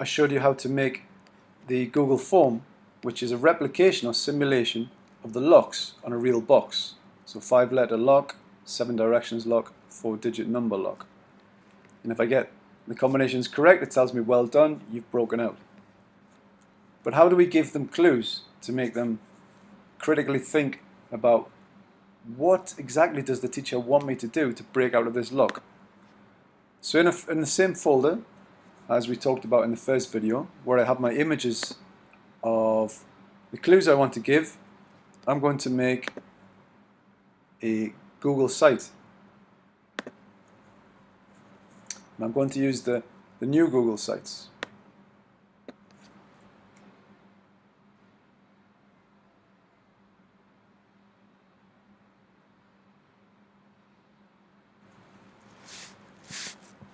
I showed you how to make the Google form, which is a replication or simulation of the locks on a real box. So 5-letter lock, 7 directions lock, 4-digit number lock. And if I get the combinations correct, it tells me well done, you've broken out. But how do we give them clues to make them critically think about what exactly does the teacher want me to do to break out of this lock? So in the same folder as we talked about in the first video, where I have my images of the clues I want to give, I'm going to make a Google site. And I'm going to use the new Google sites.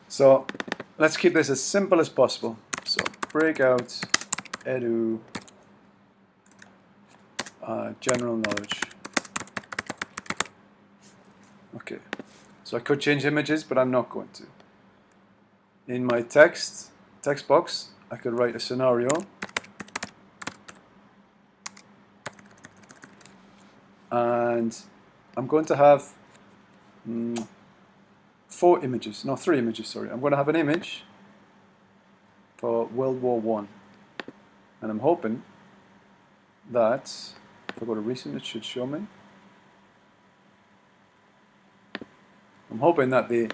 So let's keep this as simple as possible. So Breakout EDU General Knowledge. Okay, so I could change images, but I'm not going to. In my text box, I could write a scenario, and I'm going to have 3 images, sorry. I'm going to have an image for World War I, and I'm hoping that, if I go to recent, it should show me. I'm hoping that they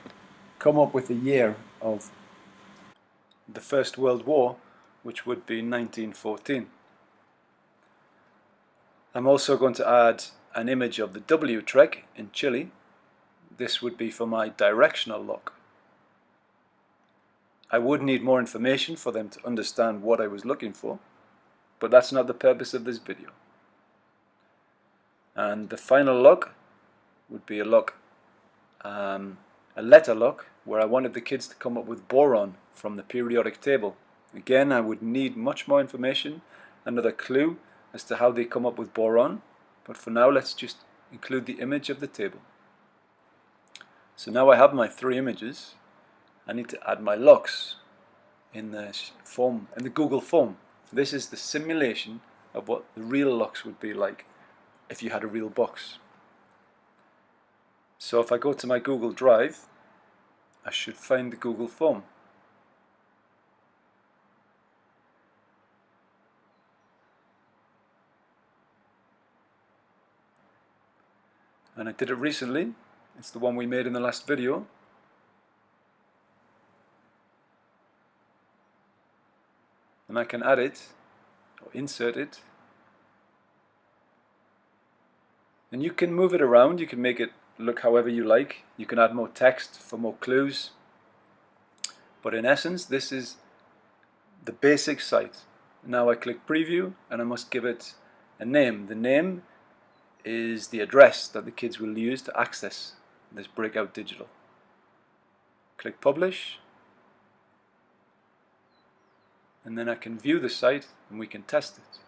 come up with the year of the First World War, which would be 1914. I'm also going to add an image of the W Trek in Chile. This would be for my directional lock. I would need more information for them to understand what I was looking for, but that's not the purpose of this video. And the final lock would be a lock, a letter lock, where I wanted the kids to come up with boron from the periodic table. Again, I would need much more information, another clue as to how they come up with boron, but for now let's just include the image of the table. So now I have my 3 images. I need to add my locks in the form, in the Google form. This is the simulation of what the real locks would be like if you had a real box. So if I go to my Google Drive, I should find the Google form. And I did it recently. It's the one we made in the last video. And I can add it, or insert it. And you can move it around, you can make it look however you like. You can add more text for more clues. But in essence, this is the basic site. Now I click preview, and I must give it a name. The name is the address that the kids will use to access this Breakout Digital. Click publish, and then I can view the site and we can test it.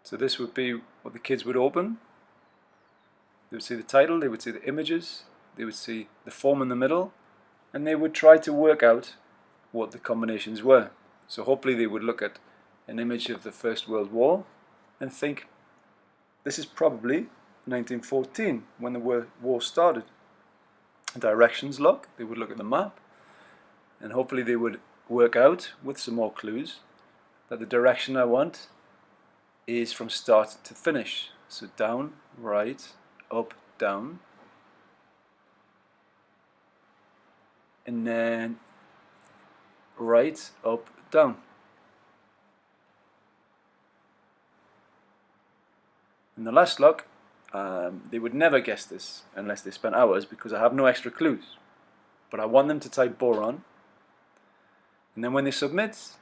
So this would be what the kids would open. They would see the title, they would see the images, they would see the form in the middle, and they would try to work out what the combinations were. So hopefully they would look at an image of the First World War and think, this is probably 1914 when the war started. Directions lock, they would look at the map, and hopefully they would work out with some more clues that the direction I want is from start to finish. So down, right, up, down, and then right, up, down. In the last lock, they would never guess this unless they spent hours, because I have no extra clues. But I want them to type boron, and then when they submit,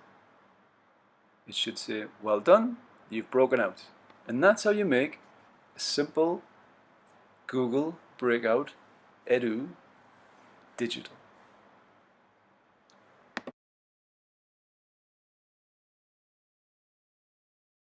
it should say, well done, you've broken out. And that's how you make a simple Google Breakout EDU Digital.